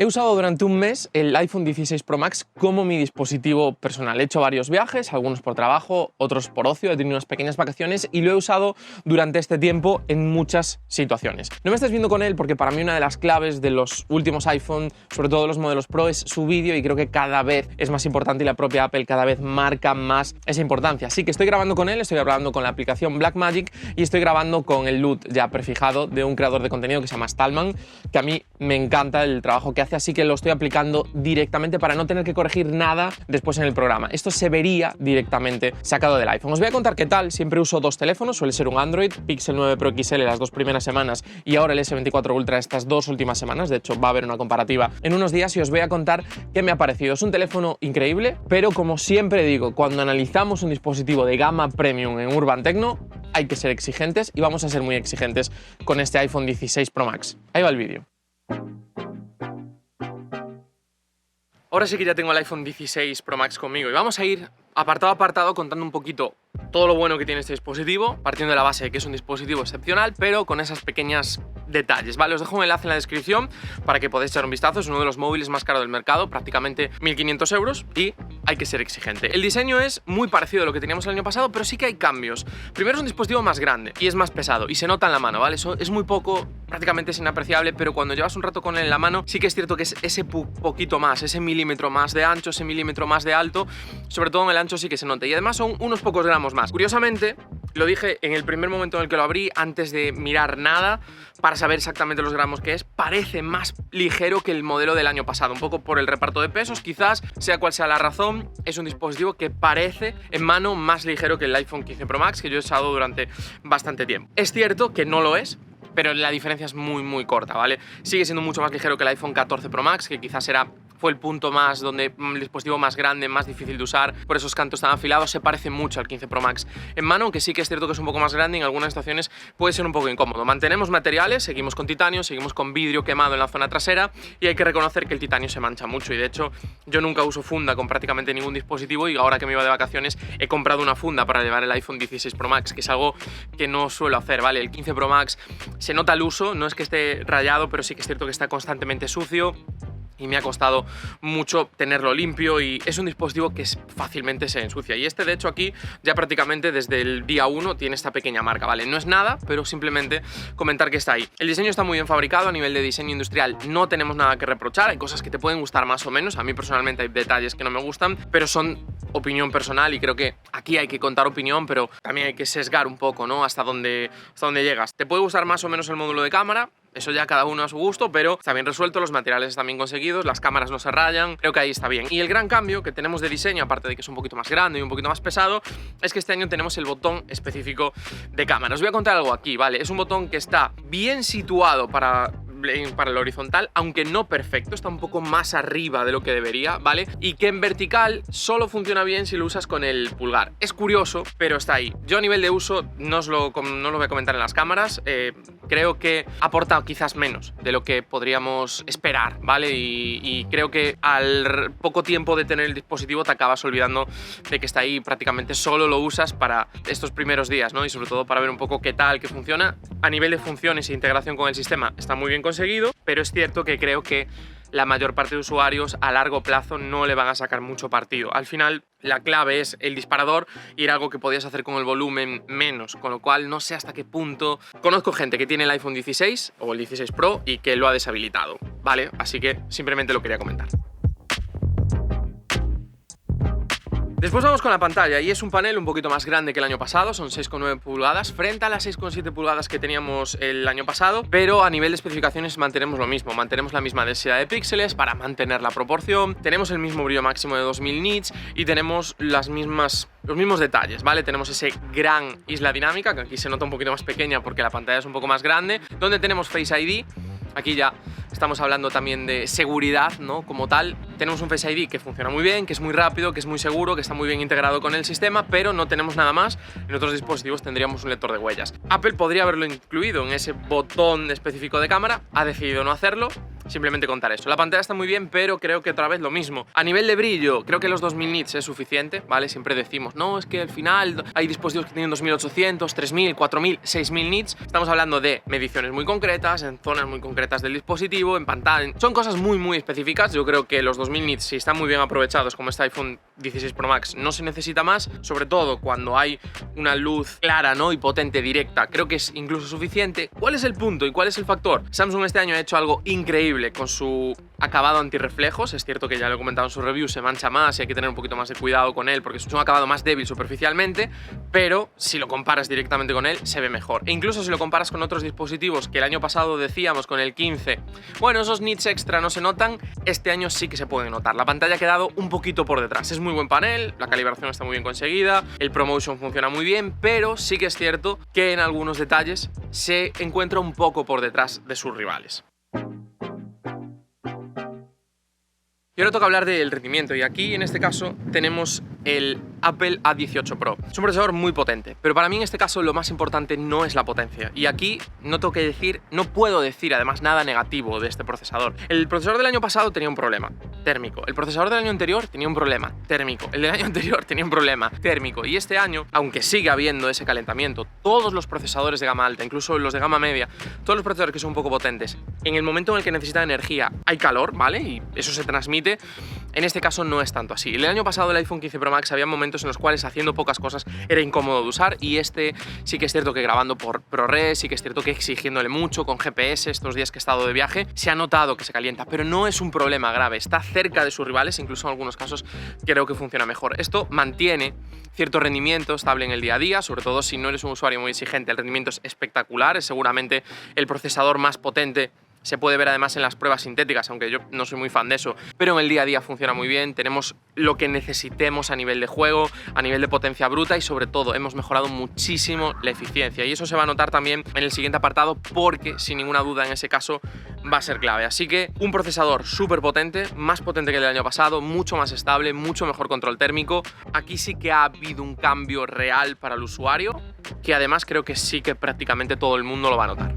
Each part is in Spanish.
He usado durante un mes el iPhone 16 Pro Max como mi dispositivo personal. He hecho varios viajes, algunos por trabajo, otros por ocio, he tenido unas pequeñas vacaciones y lo he usado durante este tiempo en muchas situaciones. No me estés viendo con él porque para mí una de las claves de los últimos iPhone, sobre todo los modelos Pro, es su vídeo y creo que cada vez es más importante y la propia Apple cada vez marca más esa importancia. Así que estoy grabando con él, estoy grabando con la aplicación Blackmagic y estoy grabando con el LUT ya prefijado de un creador de contenido que se llama Stallman, que a mí me encanta el trabajo que hace, así que lo estoy aplicando directamente para no tener que corregir nada después en el programa. Esto se vería directamente sacado del iPhone. Os voy a contar qué tal. Siempre uso dos teléfonos, suele ser un Android, Pixel 9 Pro XL las dos primeras semanas y ahora el S24 Ultra estas dos últimas semanas. De hecho, va a haber una comparativa en unos días y os voy a contar qué me ha parecido. Es un teléfono increíble, pero como siempre digo, cuando analizamos un dispositivo de gama premium en Urban Tecno, hay que ser exigentes y vamos a ser muy exigentes con este iPhone 16 Pro Max. Ahí va el vídeo. Ahora sí que ya tengo el iPhone 16 Pro Max conmigo y vamos a ir apartado a apartado contando un poquito todo lo bueno que tiene este dispositivo, partiendo de la base de que es un dispositivo excepcional, pero con esas pequeñas detalles, ¿vale? Os dejo un enlace en la descripción para que podáis echar un vistazo. Es uno de los móviles más caros del mercado, prácticamente 1.500 euros y hay que ser exigente. El diseño es muy parecido a lo que teníamos el año pasado, pero sí que hay cambios. Primero es un dispositivo más grande y es más pesado y se nota en la mano, ¿vale? Eso es muy poco, prácticamente es inapreciable, pero cuando llevas un rato con él en la mano sí que es cierto que es ese poquito más, ese milímetro más de ancho, ese milímetro más de alto, sobre todo en el ancho sí que se nota y además son unos pocos gramos más. Curiosamente, lo dije en el primer momento en el que lo abrí, antes de mirar nada, para saber exactamente los gramos que es, parece más ligero que el modelo del año pasado, un poco por el reparto de pesos, quizás, sea cual sea la razón, es un dispositivo que parece en mano más ligero que el iPhone 15 Pro Max, que yo he usado durante bastante tiempo. Es cierto que no lo es, pero la diferencia es muy corta, ¿vale? Sigue siendo mucho más ligero que el iPhone 14 Pro Max, que quizás fue el punto más donde el dispositivo más grande, más difícil de usar, por esos cantos tan afilados, se parece mucho al 15 Pro Max en mano, aunque sí que es cierto que es un poco más grande y en algunas situaciones puede ser un poco incómodo. Mantenemos materiales, seguimos con titanio, seguimos con vidrio quemado en la zona trasera y hay que reconocer que el titanio se mancha mucho y de hecho yo nunca uso funda con prácticamente ningún dispositivo y ahora que me iba de vacaciones he comprado una funda para llevar el iPhone 16 Pro Max, que es algo que no suelo hacer, ¿vale? El 15 Pro Max se nota el uso, no es que esté rayado, pero sí que es cierto que está constantemente sucio y me ha costado mucho tenerlo limpio y es un dispositivo que fácilmente se ensucia. Y este, de hecho, aquí ya prácticamente desde el día 1 tiene esta pequeña marca, ¿vale? No es nada, pero simplemente comentar que está ahí. El diseño está muy bien fabricado, a nivel de diseño industrial no tenemos nada que reprochar, hay cosas que te pueden gustar más o menos, a mí personalmente hay detalles que no me gustan, pero son opinión personal y creo que aquí hay que contar opinión, pero también hay que sesgar un poco, ¿no? Hasta dónde llegas. Te puede gustar más o menos el módulo de cámara, eso ya cada uno a su gusto, pero está bien resuelto, los materiales están bien conseguidos, las cámaras no se rayan, creo que ahí está bien. Y el gran cambio que tenemos de diseño, aparte de que es un poquito más grande y un poquito más pesado, es que este año tenemos el botón específico de cámara. Os voy a contar algo aquí, ¿vale? Es un botón que está bien situado para el horizontal, aunque no perfecto, está un poco más arriba de lo que debería, ¿vale? Y que en vertical solo funciona bien si lo usas con el pulgar. Es curioso, pero está ahí. Yo a nivel de uso no lo voy a comentar en las cámaras, creo que aporta quizás menos de lo que podríamos esperar, ¿vale? Y creo que al poco tiempo de tener el dispositivo te acabas olvidando de que está ahí, prácticamente solo lo usas para estos primeros días, ¿no? Y sobre todo para ver un poco qué tal, qué funciona. A nivel de funciones e integración con el sistema está muy bien conseguido, pero es cierto que creo que la mayor parte de usuarios a largo plazo no le van a sacar mucho partido. Al final la clave es el disparador y era algo que podías hacer con el volumen menos, con lo cual no sé hasta qué punto. Conozco gente que tiene el iPhone 16 o el 16 Pro y que lo ha deshabilitado, ¿vale? Así que simplemente lo quería comentar. Después vamos con la pantalla y es un panel un poquito más grande que el año pasado, son 6,9 pulgadas frente a las 6,7 pulgadas que teníamos el año pasado, pero a nivel de especificaciones mantenemos lo mismo, mantenemos la misma densidad de píxeles para mantener la proporción, tenemos el mismo brillo máximo de 2000 nits y tenemos los mismos detalles, ¿vale? Tenemos ese gran isla dinámica, que aquí se nota un poquito más pequeña porque la pantalla es un poco más grande, donde tenemos Face ID. Aquí ya estamos hablando también de seguridad, ¿no? Como tal, tenemos un Face ID que funciona muy bien, que es muy rápido, que es muy seguro, que está muy bien integrado con el sistema, pero no tenemos nada más. En otros dispositivos tendríamos un lector de huellas. Apple podría haberlo incluido en ese botón específico de cámara, ha decidido no hacerlo. Simplemente contar eso. La pantalla está muy bien, pero creo que otra vez lo mismo. A nivel de brillo, creo que los 2000 nits es suficiente, ¿vale? Siempre decimos, no, es que al final hay dispositivos que tienen 2800, 3000, 4000, 6000 nits. Estamos hablando de mediciones muy concretas, en zonas muy concretas del dispositivo, en pantalla. Son cosas muy específicas. Yo creo que los 2000 nits, si están muy bien aprovechados, como este iPhone 16 Pro Max, no se necesita más, sobre todo cuando hay una luz clara, ¿no? Y potente, directa. Creo que es incluso suficiente. ¿Cuál es el punto y cuál es el factor? Samsung este año ha hecho algo increíble con su acabado antirreflejos. Es cierto que ya lo he comentado en su review, se mancha más y hay que tener un poquito más de cuidado con él porque es un acabado más débil superficialmente, pero si lo comparas directamente con él se ve mejor. E incluso si lo comparas con otros dispositivos que el año pasado decíamos con el 15, bueno, esos nits extra no se notan, este año sí que se pueden notar. La pantalla ha quedado un poquito por detrás. Es muy buen panel, la calibración está muy bien conseguida, el ProMotion funciona muy bien, pero sí que es cierto que en algunos detalles se encuentra un poco por detrás de sus rivales. Y ahora toca hablar del rendimiento, y aquí en este caso tenemos el Apple A18 Pro. Es un procesador muy potente, pero para mí en este caso lo más importante no es la potencia. Y aquí no puedo decir además nada negativo de este procesador. El procesador del año pasado tenía un problema térmico. El procesador del año anterior tenía un problema térmico. El del año anterior tenía un problema térmico. Y este año, aunque siga habiendo ese calentamiento, todos los procesadores de gama alta, incluso los de gama media, todos los procesadores que son un poco potentes, en el momento en el que necesitan energía hay calor, ¿vale? Y eso se transmite. En este caso no es tanto así. El año pasado el iPhone 15 Pro Max había momentos en los cuales haciendo pocas cosas era incómodo de usar, y este sí que es cierto que grabando por ProRes, sí que es cierto que exigiéndole mucho con GPS estos días que he estado de viaje, se ha notado que se calienta, pero no es un problema grave, está cerca de sus rivales, incluso en algunos casos creo que funciona mejor. Esto mantiene cierto rendimiento estable en el día a día, sobre todo si no eres un usuario muy exigente. El rendimiento es espectacular, es seguramente el procesador más potente. Se puede ver además en las pruebas sintéticas, aunque yo no soy muy fan de eso, pero en el día a día funciona muy bien. Tenemos lo que necesitemos a nivel de juego, a nivel de potencia bruta, y sobre todo hemos mejorado muchísimo la eficiencia, y eso se va a notar también en el siguiente apartado, porque sin ninguna duda en ese caso va a ser clave. Así que un procesador súper potente, más potente que el del año pasado, mucho más estable, mucho mejor control térmico. Aquí sí que ha habido un cambio real para el usuario, que además creo que sí que prácticamente todo el mundo lo va a notar.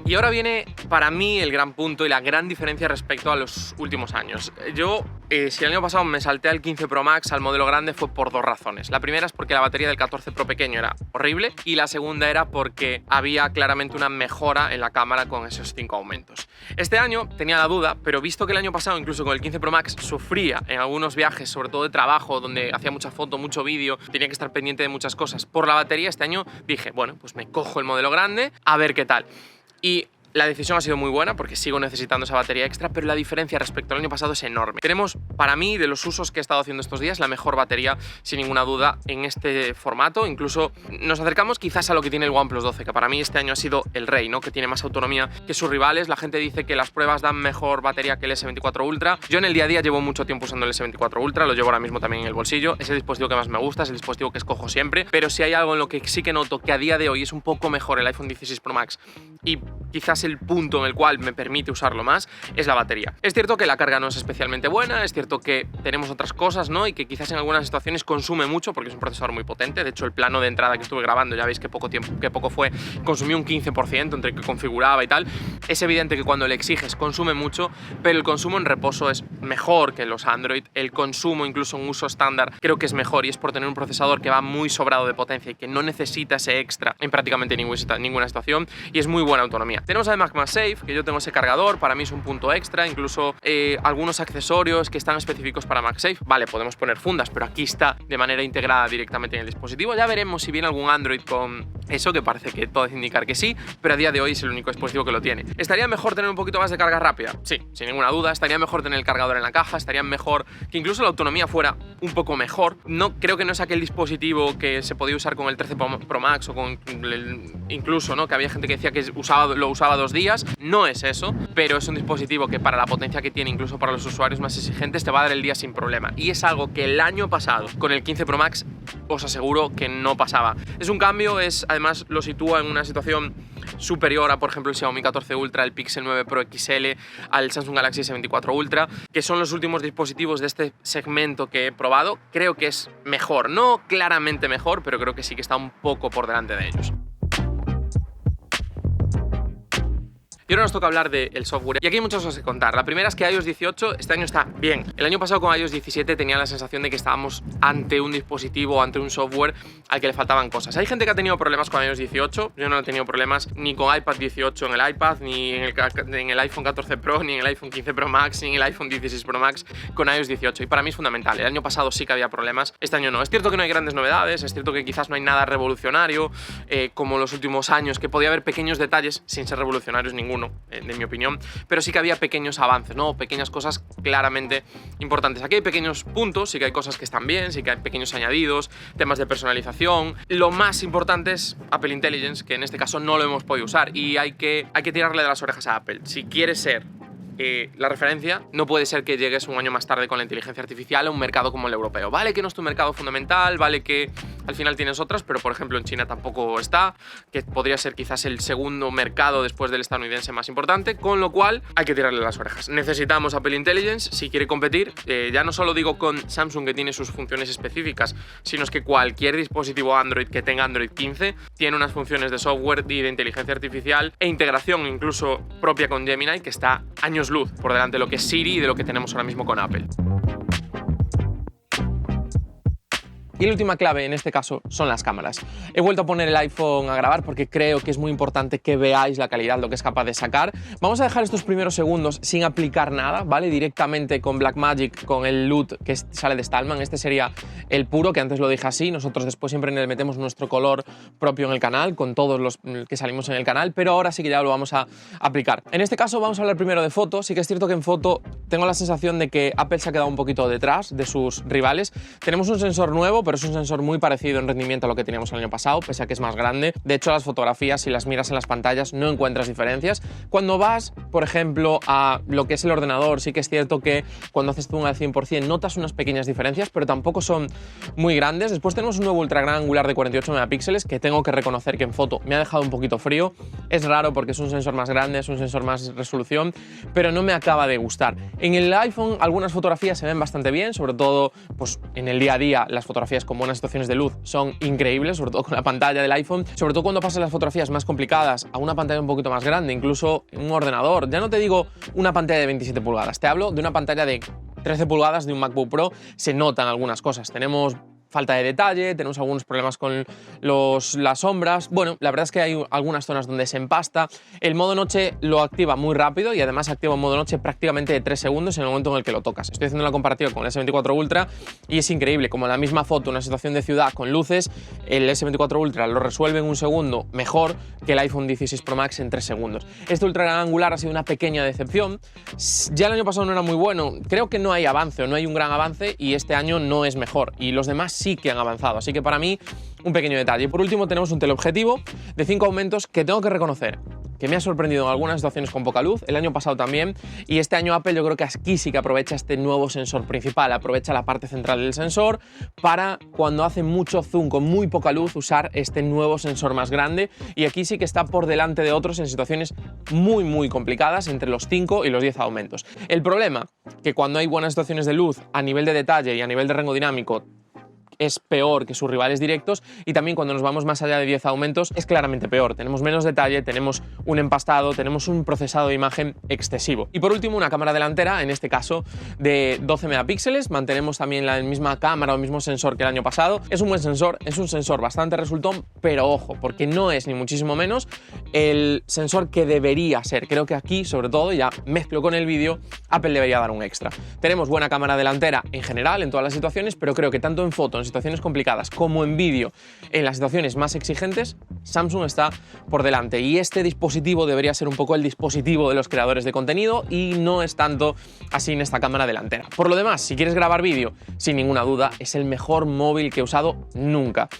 Y ahora viene para mí el gran punto y la gran diferencia respecto a los últimos años. Yo, si el año pasado me salté al 15 Pro Max, al modelo grande, fue por dos razones. La primera es porque la batería del 14 Pro pequeño era horrible, y la segunda era porque había claramente una mejora en la cámara con esos 5 aumentos. Este año tenía la duda, pero visto que el año pasado incluso con el 15 Pro Max sufría en algunos viajes, sobre todo de trabajo, donde hacía mucha foto, mucho vídeo, tenía que estar pendiente de muchas cosas por la batería, este año dije, bueno, pues me cojo el modelo grande a ver qué tal. Y la decisión ha sido muy buena porque sigo necesitando esa batería extra, pero la diferencia respecto al año pasado es enorme. Tenemos, para mí, de los usos que he estado haciendo estos días, la mejor batería, sin ninguna duda, en este formato. Incluso nos acercamos quizás a lo que tiene el OnePlus 12, que para mí este año ha sido el rey, ¿no? Que tiene más autonomía que sus rivales. La gente dice que las pruebas dan mejor batería que el S24 Ultra. Yo en el día a día llevo mucho tiempo usando el S24 Ultra, lo llevo ahora mismo también en el bolsillo. Es el dispositivo que más me gusta, es el dispositivo que escojo siempre, pero si hay algo en lo que sí que noto que a día de hoy es un poco mejor el iPhone 16 Pro Max, y quizás el punto en el cual me permite usarlo más, es la batería. Es cierto que la carga no es especialmente buena, es cierto que tenemos otras cosas, ¿no? Y que quizás en algunas situaciones consume mucho porque es un procesador muy potente. De hecho, el plano de entrada que estuve grabando, ya veis que poco fue, consumió un 15% entre que configuraba y tal. Es evidente que cuando le exiges consume mucho, pero el consumo en reposo es mejor que los Android. El consumo incluso en uso estándar creo que es mejor, y es por tener un procesador que va muy sobrado de potencia y que no necesita ese extra en prácticamente ninguna situación, y es muy buena autonomía. Tenemos además MagSafe, que yo tengo ese cargador, para mí es un punto extra, incluso algunos accesorios que están específicos para MagSafe. Vale, podemos poner fundas, pero aquí está de manera integrada directamente en el dispositivo. Ya veremos si viene algún Android con eso, que parece que todo es indicar que sí, pero a día de hoy es el único dispositivo que lo tiene. ¿Estaría mejor tener un poquito más de carga rápida? Sí, sin ninguna duda. Estaría mejor tener el cargador en la caja, estaría mejor que incluso la autonomía fuera un poco mejor. No creo que no es aquel dispositivo que se podía usar con el 13 Pro Max o con incluso, ¿no? Que había gente que decía que lo usaba 2 días. No es eso, pero es un dispositivo que para la potencia que tiene, incluso para los usuarios más exigentes, te va a dar el día sin problema. Y es algo que el año pasado con el 15 Pro Max os aseguro que no pasaba. Es un cambio, además lo sitúa en una situación superior a, por ejemplo, el Xiaomi 14 Ultra, el Pixel 9 Pro XL, al Samsung Galaxy S24 Ultra, que son los últimos dispositivos de este segmento que he probado. Creo que es mejor, no claramente mejor, pero creo que sí que está un poco por delante de ellos. Y ahora nos toca hablar del software. Y aquí hay muchas cosas que contar. La primera es que iOS 18 este año está bien. El año pasado con iOS 17 tenía la sensación de que estábamos ante un dispositivo, ante un software al que le faltaban cosas. Hay gente que ha tenido problemas con iOS 18. Yo no he tenido problemas ni con iPad 18 en el iPad, ni en el iPhone 14 Pro, ni en el iPhone 15 Pro Max, ni en el iPhone 16 Pro Max con iOS 18. Y para mí es fundamental. El año pasado sí que había problemas, este año no. Es cierto que no hay grandes novedades, es cierto que quizás no hay nada revolucionario como los últimos años, que podía haber pequeños detalles sin ser revolucionarios ninguno, en mi opinión, pero sí que había pequeños avances, ¿no? Pequeñas cosas claramente importantes. Aquí hay pequeños puntos, sí que hay cosas que están bien, sí que hay pequeños añadidos, temas de personalización. Lo más importante es Apple Intelligence, que en este caso no lo hemos podido usar y hay que tirarle de las orejas a Apple. Si quieres ser la referencia, no puede ser que llegues un año más tarde con la inteligencia artificial a un mercado como el europeo. Vale que no es tu mercado fundamental, vale que al final tienes otras, pero por ejemplo en China tampoco está, que podría ser quizás el segundo mercado después del estadounidense más importante, con lo cual hay que tirarle las orejas. Necesitamos Apple Intelligence si quiere competir, ya no solo digo con Samsung, que tiene sus funciones específicas, sino es que cualquier dispositivo Android que tenga Android 15 tiene unas funciones de software y de inteligencia artificial e integración incluso propia con Gemini que está años luz por delante de lo que es Siri y de lo que tenemos ahora mismo con Apple. Y la última clave en este caso son las cámaras. He vuelto a poner el iPhone a grabar porque creo que es muy importante que veáis la calidad, lo que es capaz de sacar. Vamos a dejar estos primeros segundos sin aplicar nada, ¿vale? Directamente con Blackmagic, con el LUT que sale de Stallman. Este sería el puro, que antes lo dije así. Nosotros después siempre le metemos nuestro color propio en el canal, con todos los que salimos en el canal, pero ahora sí que ya lo vamos a aplicar. En este caso vamos a hablar primero de foto. Sí que es cierto que en foto tengo la sensación de que Apple se ha quedado un poquito detrás de sus rivales. Tenemos un sensor nuevo, pero es un sensor muy parecido en rendimiento a lo que teníamos el año pasado, pese a que es más grande. De hecho, las fotografías, si las miras en las pantallas, no encuentras diferencias. Cuando vas, por ejemplo, a lo que es el ordenador, sí que es cierto que cuando haces zoom al 100% notas unas pequeñas diferencias, pero tampoco son muy grandes. Después tenemos un nuevo ultra gran angular de 48 megapíxeles, que tengo que reconocer que en foto me ha dejado un poquito frío. Es raro porque es un sensor más grande, es un sensor más resolución, pero no me acaba de gustar. En el iPhone algunas fotografías se ven bastante bien, sobre todo pues, en el día a día las fotografías con buenas situaciones de luz son increíbles, sobre todo con la pantalla del iPhone, sobre todo cuando pasas las fotografías más complicadas a una pantalla un poquito más grande, incluso en un ordenador. Ya no te digo una pantalla de 27 pulgadas, te hablo de una pantalla de 13 pulgadas de un MacBook Pro, se notan algunas cosas. Tenemos falta de detalle, tenemos algunos problemas con las sombras. Bueno, la verdad es que hay algunas zonas donde se empasta. El modo noche lo activa muy rápido y además activa un modo noche prácticamente de 3 segundos en el momento en el que lo tocas. Estoy haciendo la comparativa con el S24 Ultra y es increíble, como la misma foto, una situación de ciudad con luces, el S24 Ultra lo resuelve en un segundo mejor que el iPhone 16 Pro Max en 3 segundos. Este ultra gran angular ha sido una pequeña decepción. Ya el año pasado no era muy bueno, creo que no hay avance o no hay un gran avance y este año no es mejor y los demás sí que han avanzado, así que para mí un pequeño detalle. Por último tenemos un teleobjetivo de 5 aumentos que tengo que reconocer que me ha sorprendido en algunas situaciones con poca luz, el año pasado también, y este año Apple yo creo que aquí sí que aprovecha este nuevo sensor principal, aprovecha la parte central del sensor para cuando hace mucho zoom con muy poca luz usar este nuevo sensor más grande, y aquí sí que está por delante de otros en situaciones muy complicadas, entre los 5 y los 10 aumentos. El problema, que cuando hay buenas situaciones de luz a nivel de detalle y a nivel de rango dinámico es peor que sus rivales directos, y también cuando nos vamos más allá de 10 aumentos es claramente peor. Tenemos menos detalle, tenemos un empastado, tenemos un procesado de imagen excesivo. Y por último, una cámara delantera, en este caso de 12 megapíxeles. Mantenemos también la misma cámara o el mismo sensor que el año pasado. Es un buen sensor, es un sensor bastante resultón, pero ojo, porque no es ni muchísimo menos el sensor que debería ser. Creo que aquí, sobre todo, ya mezclo con el vídeo, Apple debería dar un extra. Tenemos buena cámara delantera en general, en todas las situaciones, pero creo que tanto en foto, en situaciones complicadas, como en vídeo, en las situaciones más exigentes, Samsung está por delante. Y este dispositivo debería ser un poco el dispositivo de los creadores de contenido y no es tanto así en esta cámara delantera. Por lo demás, si quieres grabar vídeo, sin ninguna duda, es el mejor móvil que he usado nunca.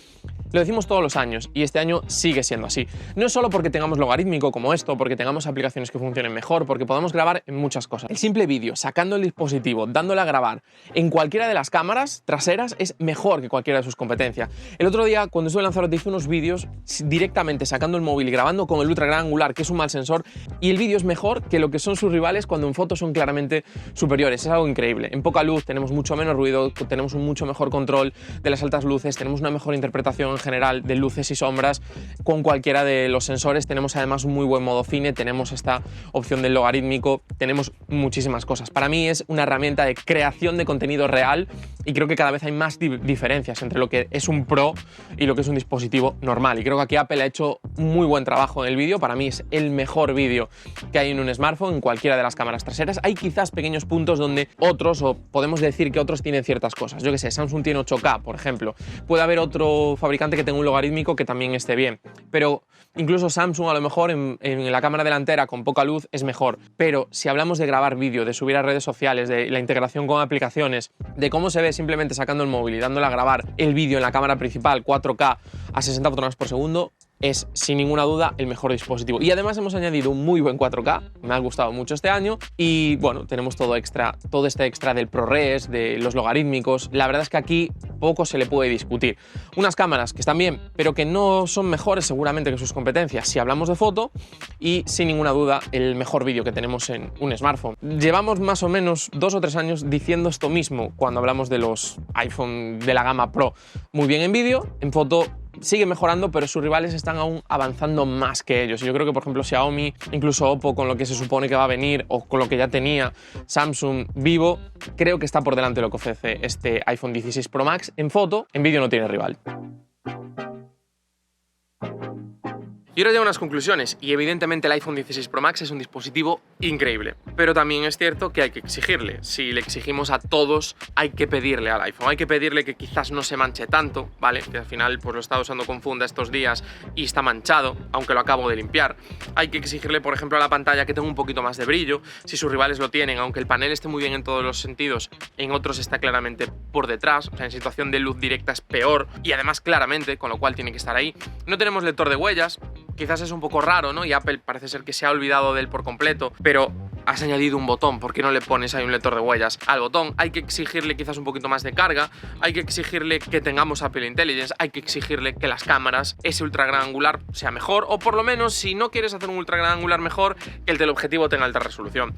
Lo decimos todos los años y este año sigue siendo así. No es solo porque tengamos logarítmico como esto, porque tengamos aplicaciones que funcionen mejor, porque podamos grabar en muchas cosas. El simple vídeo, sacando el dispositivo, dándole a grabar en cualquiera de las cámaras traseras es mejor que cualquiera de sus competencias. El otro día, cuando estuve en Lanzarote, hice unos vídeos directamente sacando el móvil y grabando con el ultra gran angular, que es un mal sensor, y el vídeo es mejor que lo que son sus rivales cuando en fotos son claramente superiores. Es algo increíble. En poca luz tenemos mucho menos ruido, tenemos un mucho mejor control de las altas luces, tenemos una mejor interpretación en general de luces y sombras con cualquiera de los sensores. Tenemos además un muy buen modo cine, tenemos esta opción del logarítmico, tenemos muchísimas cosas. Para mí es una herramienta de creación de contenido real y creo que cada vez hay más diferencias entre lo que es un Pro y lo que es un dispositivo normal. Y creo que aquí Apple ha hecho un muy buen trabajo en el vídeo. Para mí es el mejor vídeo que hay en un smartphone, en cualquiera de las cámaras traseras. Hay quizás pequeños puntos donde otros, o podemos decir que otros tienen ciertas cosas. Yo que sé, Samsung tiene 8K, por ejemplo. Puede haber otro fabricante que tenga un logarítmico que también esté bien. Pero incluso Samsung a lo mejor en la cámara delantera con poca luz es mejor. Pero si hablamos de grabar vídeo, de subir a redes sociales, de la integración con aplicaciones, de cómo se ve simplemente sacando el móvil y dándole a grabar el vídeo en la cámara principal 4K a 60 fotogramas por segundo, es sin ninguna duda el mejor dispositivo. Y además hemos añadido un muy buen 4K, me ha gustado mucho este año, y bueno, tenemos todo este extra del ProRes, de los logarítmicos. La verdad es que aquí poco se le puede discutir. Unas cámaras que están bien, pero que no son mejores seguramente que sus competencias si hablamos de foto, y sin ninguna duda el mejor vídeo que tenemos en un smartphone. Llevamos más o menos 2 o 3 años diciendo esto mismo cuando hablamos de los iPhone de la gama Pro. Muy bien en vídeo, en foto sigue mejorando, pero sus rivales están aún avanzando más que ellos. Y yo creo que, por ejemplo, Xiaomi, incluso Oppo, con lo que se supone que va a venir, o con lo que ya tenía Samsung, Vivo, creo que está por delante de lo que ofrece este iPhone 16 Pro Max. En foto, en vídeo no tiene rival. Y ahora llego a unas conclusiones, y evidentemente el iPhone 16 Pro Max es un dispositivo increíble, pero también es cierto que hay que exigirle. Si le exigimos a todos, hay que pedirle al iPhone, hay que pedirle que quizás no se manche tanto, ¿vale? Que al final pues lo he estado usando con funda estos días y está manchado, aunque lo acabo de limpiar. Hay que exigirle, por ejemplo, a la pantalla que tenga un poquito más de brillo. Si sus rivales lo tienen, aunque el panel esté muy bien en todos los sentidos, en otros está claramente por detrás, o sea, en situación de luz directa es peor, y además claramente, con lo cual tiene que estar ahí. No tenemos lector de huellas. Quizás es un poco raro, ¿no? Y Apple parece ser que se ha olvidado de él por completo, pero has añadido un botón, ¿por qué no le pones ahí un lector de huellas al botón? Hay que exigirle quizás un poquito más de carga, hay que exigirle que tengamos Apple Intelligence, hay que exigirle que las cámaras, ese ultra gran angular sea mejor, o por lo menos, si no quieres hacer un ultra gran angular mejor, que el teleobjetivo tenga alta resolución,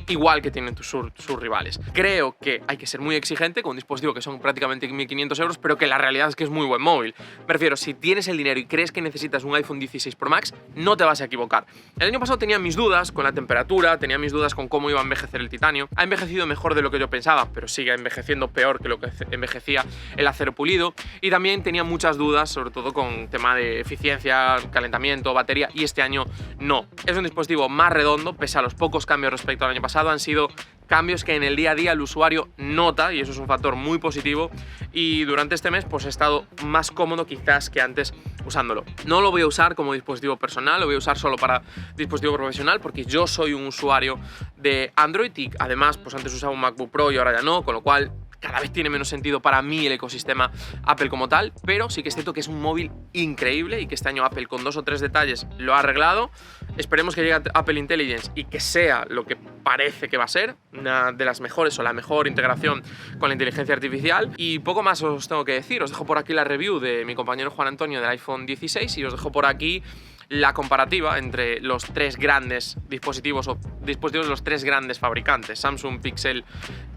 igual que tienen sus rivales. Creo que hay que ser muy exigente con un dispositivo que son prácticamente 1.500 euros, pero que la realidad es que es muy buen móvil. Me refiero, si tienes el dinero y crees que necesitas un iPhone 16 Pro Max, no te vas a equivocar. El año pasado tenía mis dudas con la temperatura, tenía mis dudas con cómo iba a envejecer el titanio. Ha envejecido mejor de lo que yo pensaba, pero sigue envejeciendo peor que lo que envejecía el acero pulido. Y también tenía muchas dudas, sobre todo con tema de eficiencia, calentamiento, batería, y este año no. Es un dispositivo más redondo, pese a los pocos cambios respecto al año pasado. Han sido cambios que en el día a día el usuario nota, y eso es un factor muy positivo, y durante este mes pues he estado más cómodo quizás que antes usándolo. No lo voy a usar como dispositivo personal, lo voy a usar solo para dispositivo profesional, porque yo soy un usuario de Android y además pues antes usaba un MacBook Pro y ahora ya no, con lo cual cada vez tiene menos sentido para mí el ecosistema Apple como tal, pero sí que es cierto que es un móvil increíble y que este año Apple con 2 o 3 detalles lo ha arreglado. Esperemos que llegue Apple Intelligence y que sea lo que parece que va a ser, una de las mejores o la mejor integración con la inteligencia artificial. Y poco más os tengo que decir. Os dejo por aquí la review de mi compañero Juan Antonio del iPhone 16 y os dejo por aquí la comparativa entre los 3 grandes dispositivos o dispositivos de los 3 grandes fabricantes, Samsung, Pixel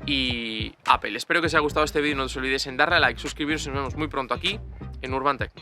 y Apple. Espero que os haya gustado este vídeo, no os olvidéis en darle a like, suscribiros y nos vemos muy pronto aquí en Urban Tech.